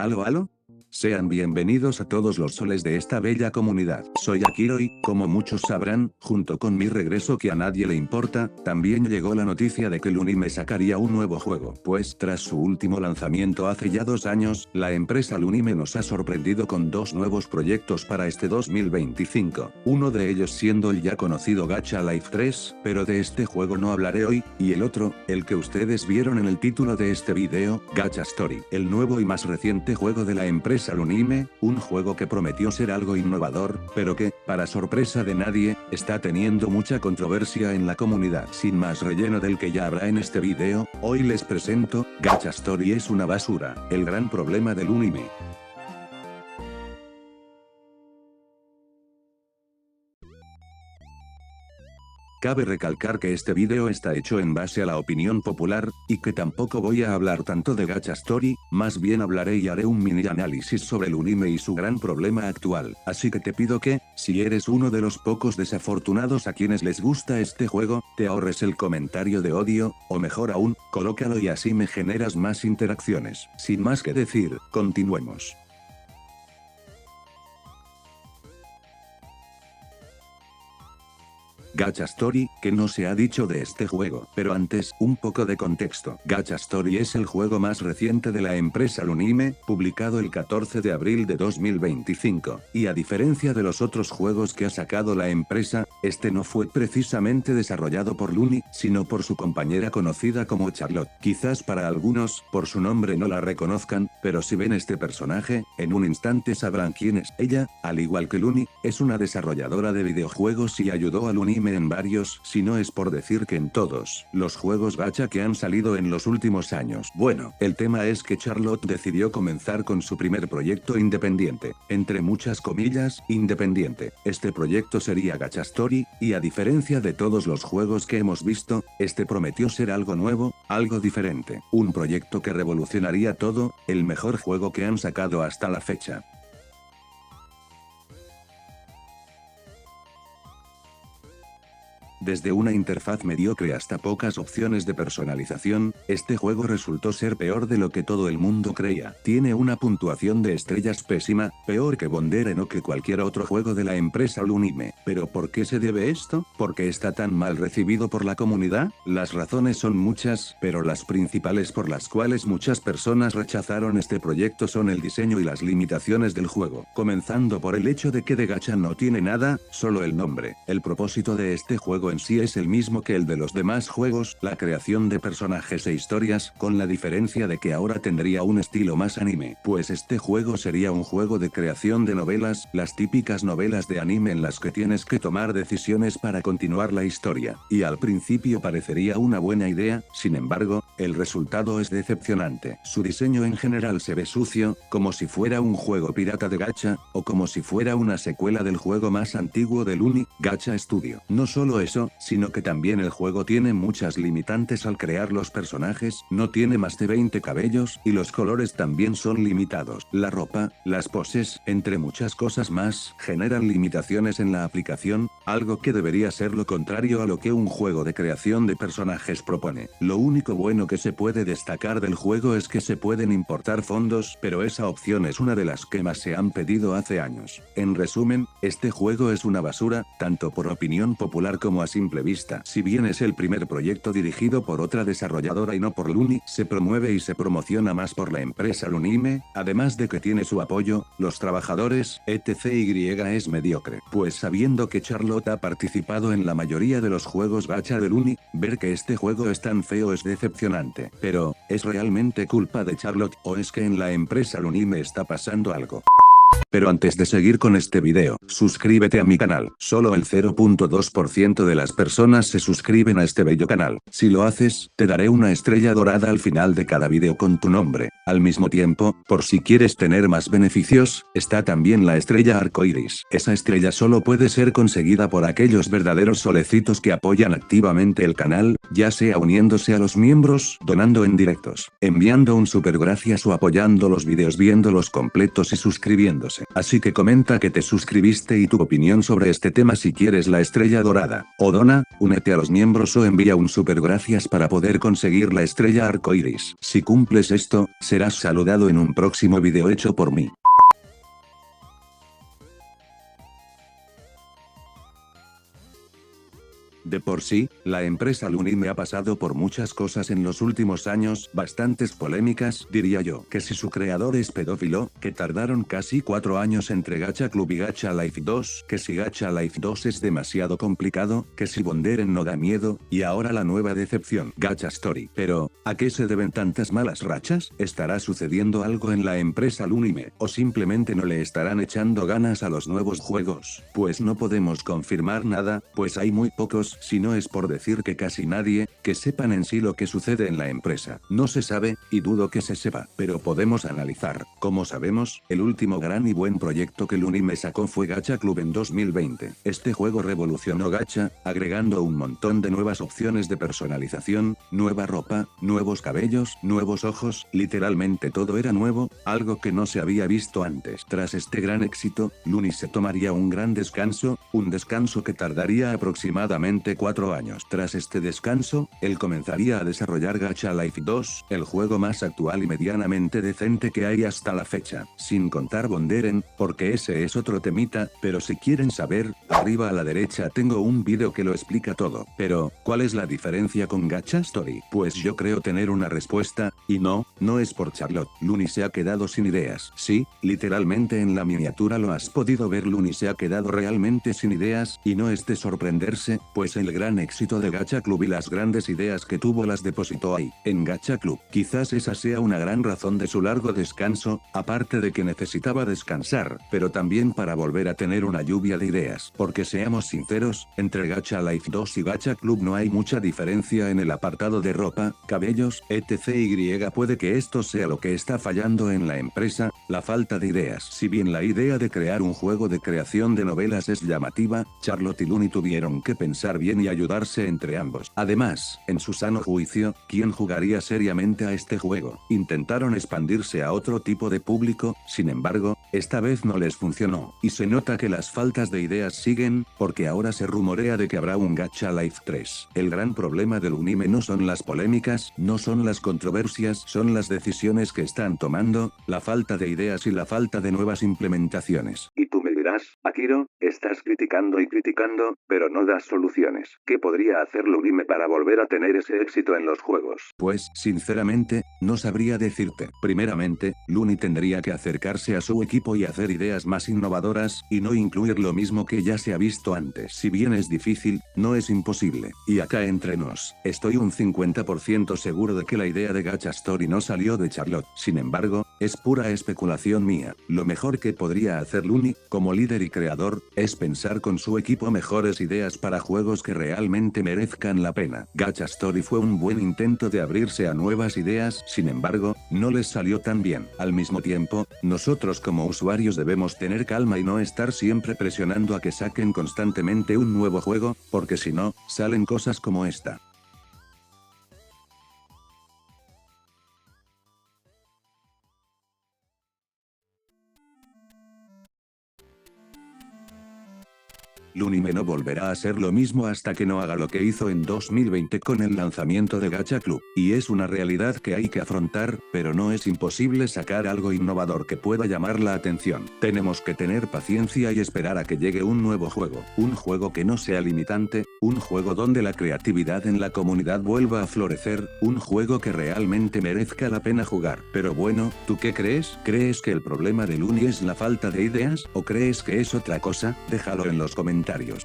¿Aló, aló? Sean bienvenidos a todos los soles de esta bella comunidad. Soy Akiro y, como muchos sabrán, junto con mi regreso que a nadie le importa, también llegó la noticia de que Lunime sacaría un nuevo juego. Pues tras su último lanzamiento hace ya 2 años, la empresa Lunime nos ha sorprendido con 2 nuevos proyectos para este 2025. Uno de ellos siendo el ya conocido Gacha Life 3, pero de este juego no hablaré hoy, y el otro, el que ustedes vieron en el título de este video, Gacha Story, el nuevo y más reciente juego de la empresa Lunime, un juego que prometió ser algo innovador, pero que, para sorpresa de nadie, está teniendo mucha controversia en la comunidad. Sin más relleno del que ya habrá en este video, hoy les presento, Gacha Story es una basura, el gran problema del Lunime. Cabe recalcar que este video está hecho en base a la opinión popular, y que tampoco voy a hablar tanto de Gacha Story, más bien hablaré y haré un mini análisis sobre el Lunime y su gran problema actual. Así que te pido que, si eres uno de los pocos desafortunados a quienes les gusta este juego, te ahorres el comentario de odio, o mejor aún, colócalo y así me generas más interacciones. Sin más que decir, continuemos. Gacha Story, que no se ha dicho de este juego, pero antes, un poco de contexto. Gacha Story es el juego más reciente de la empresa Lunime, publicado el 14 de abril de 2025, y a diferencia de los otros juegos que ha sacado la empresa, este no fue precisamente desarrollado por Luni, sino por su compañera conocida como Charlotte. Quizás para algunos, por su nombre no la reconozcan, pero si ven este personaje, en un instante sabrán quién es. Ella, al igual que Luni, es una desarrolladora de videojuegos y ayudó a Lunime en varios, si no es por decir que en todos, los juegos gacha que han salido en los últimos años. Bueno, el tema es que Charlotte decidió comenzar con su primer proyecto independiente, entre muchas comillas, independiente. Este proyecto sería Gacha Story, y a diferencia de todos los juegos que hemos visto, este prometió ser algo nuevo, algo diferente. Un proyecto que revolucionaría todo, el mejor juego que han sacado hasta la fecha. Desde una interfaz mediocre hasta pocas opciones de personalización, este juego resultó ser peor de lo que todo el mundo creía. Tiene una puntuación de estrellas pésima, peor que Bonderen o que cualquier otro juego de la empresa Lunime. ¿Pero por qué se debe esto? ¿Por qué está tan mal recibido por la comunidad? Las razones son muchas, pero las principales por las cuales muchas personas rechazaron este proyecto son el diseño y las limitaciones del juego. Comenzando por el hecho de que de gacha no tiene nada, solo el nombre. El propósito de este juego en sí es el mismo que el de los demás juegos, la creación de personajes e historias, con la diferencia de que ahora tendría un estilo más anime, pues este juego sería un juego de creación de novelas, las típicas novelas de anime en las que tienes que tomar decisiones para continuar la historia, y al principio parecería una buena idea, sin embargo, el resultado es decepcionante. Su diseño en general se ve sucio, como si fuera un juego pirata de gacha, o como si fuera una secuela del juego más antiguo de Luni, Gacha Studio. No solo eso, sino que también el juego tiene muchas limitantes al crear los personajes, no tiene más de 20 cabellos, y los colores también son limitados. La ropa, las poses, entre muchas cosas más, generan limitaciones en la aplicación, algo que debería ser lo contrario a lo que un juego de creación de personajes propone. Lo único bueno que se puede destacar del juego es que se pueden importar fondos, pero esa opción es una de las que más se han pedido hace años. En resumen, este juego es una basura, tanto por opinión popular como a simple vista. Si bien es el primer proyecto dirigido por otra desarrolladora y no por Luni, se promueve y se promociona más por la empresa Lunime, además de que tiene su apoyo, los trabajadores, etc. es mediocre. Pues sabiendo que Charlotte ha participado en la mayoría de los juegos gacha de Luni, ver que este juego es tan feo es decepcionante. Pero, ¿es realmente culpa de Charlotte, o es que en la empresa Lunime está pasando algo? Pero antes de seguir con este video, suscríbete a mi canal. Solo el 0.2% de las personas se suscriben a este bello canal. Si lo haces, te daré una estrella dorada al final de cada video con tu nombre. Al mismo tiempo, por si quieres tener más beneficios, está también la estrella arcoiris. Esa estrella solo puede ser conseguida por aquellos verdaderos solecitos que apoyan activamente el canal, ya sea uniéndose a los miembros, donando en directos, enviando un super gracias o apoyando los videos viéndolos completos y suscribiéndose. Así que comenta que te suscribiste y tu opinión sobre este tema si quieres la estrella dorada, o dona, únete a los miembros o envía un super gracias para poder conseguir la estrella arcoiris. Si cumples esto, será serás saludado en un próximo video hecho por mí. De por sí, la empresa Lunime ha pasado por muchas cosas en los últimos años, bastantes polémicas, diría yo. Que si su creador es pedófilo, que tardaron casi 4 años entre Gacha Club y Gacha Life 2, que si Gacha Life 2 es demasiado complicado, que si Bonderen no da miedo, y ahora la nueva decepción, Gacha Story. Pero, ¿a qué se deben tantas malas rachas? ¿Estará sucediendo algo en la empresa Lunime? ¿O simplemente no le estarán echando ganas a los nuevos juegos? Pues no podemos confirmar nada, pues hay muy pocos, si no es por decir que casi nadie, que sepan en sí lo que sucede en la empresa. No se sabe, y dudo que se sepa, pero podemos analizar. Como sabemos, el último gran y buen proyecto que Lunime sacó fue Gacha Club en 2020. Este juego revolucionó Gacha, agregando un montón de nuevas opciones de personalización, nueva ropa, nuevos cabellos, nuevos ojos, literalmente todo era nuevo, algo que no se había visto antes. Tras este gran éxito, Luni se tomaría un gran descanso, un descanso que tardaría aproximadamente 4 años. Tras este descanso, él comenzaría a desarrollar Gacha Life 2, el juego más actual y medianamente decente que hay hasta la fecha, sin contar Bonderen, porque ese es otro temita, pero si quieren saber, arriba a la derecha tengo un vídeo que lo explica todo. Pero, ¿cuál es la diferencia con Gacha Story? Pues yo creo tener una respuesta, y no es por Charlotte. Luni se ha quedado sin ideas. Sí, literalmente en la miniatura lo has podido ver, Luni se ha quedado realmente sin ideas, y no es de sorprenderse, pues el gran éxito de Gacha Club y las grandes ideas que tuvo las depositó ahí, en Gacha Club. Quizás esa sea una gran razón de su largo descanso, aparte de que necesitaba descansar, pero también para volver a tener una lluvia de ideas. Porque seamos sinceros, entre Gacha Life 2 y Gacha Club no hay mucha diferencia en el apartado de ropa, cabellos, etc. Y puede que esto sea lo que está fallando en la empresa, la falta de ideas. Si bien la idea de crear un juego de creación de novelas es llamativa, Charlotte y Luni tuvieron que pensar bien y ayudarse entre ambos. Además, en su sano juicio, ¿quién jugaría seriamente a este juego? Intentaron expandirse a otro tipo de público, sin embargo, esta vez no les funcionó, y se nota que las faltas de ideas siguen, porque ahora se rumorea de que habrá un Gacha Life 3. El gran problema del Lunime no son las polémicas, no son las controversias, son las decisiones que están tomando, la falta de ideas y la falta de nuevas implementaciones. Y tú me dirás, Akiro, estás criticando y criticando, pero no das soluciones. ¿Qué podría hacer Lunime para volver a tener ese éxito en los juegos? Pues, sinceramente, no sabría decirte. Primeramente, Luni tendría que acercarse a su equipo y hacer ideas más innovadoras, y no incluir lo mismo que ya se ha visto antes. Si bien es difícil, no es imposible. Y acá entre nos, estoy un 50% seguro de que la idea de Gacha Story no salió de Charlotte. Sin embargo, es pura especulación mía. Lo mejor que podría hacer Luni, como líder y creador, es pensar con su equipo mejores ideas para juegos que realmente merezcan la pena. Gacha Story fue un buen intento de abrirse a nuevas ideas, sin embargo, no les salió tan bien. Al mismo tiempo, nosotros como usuarios debemos tener calma y no estar siempre presionando a que saquen constantemente un nuevo juego, porque si no, salen cosas como esta. Lunime no volverá a ser lo mismo hasta que no haga lo que hizo en 2020 con el lanzamiento de Gacha Club, y es una realidad que hay que afrontar, pero no es imposible sacar algo innovador que pueda llamar la atención. Tenemos que tener paciencia y esperar a que llegue un nuevo juego, un juego que no sea limitante, un juego donde la creatividad en la comunidad vuelva a florecer, un juego que realmente merezca la pena jugar. Pero bueno, ¿tú qué crees? ¿Crees que el problema de Luni es la falta de ideas, o crees que es otra cosa? Déjalo en los comentarios.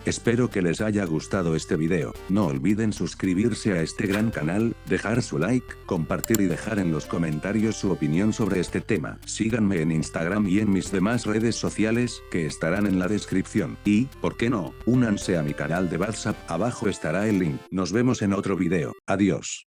Espero que les haya gustado este video. No olviden suscribirse a este gran canal, dejar su like, compartir y dejar en los comentarios su opinión sobre este tema. Síganme en Instagram y en mis demás redes sociales, que estarán en la descripción. Y, ¿por qué no?, únanse a mi canal de WhatsApp, abajo estará el link. Nos vemos en otro video. Adiós.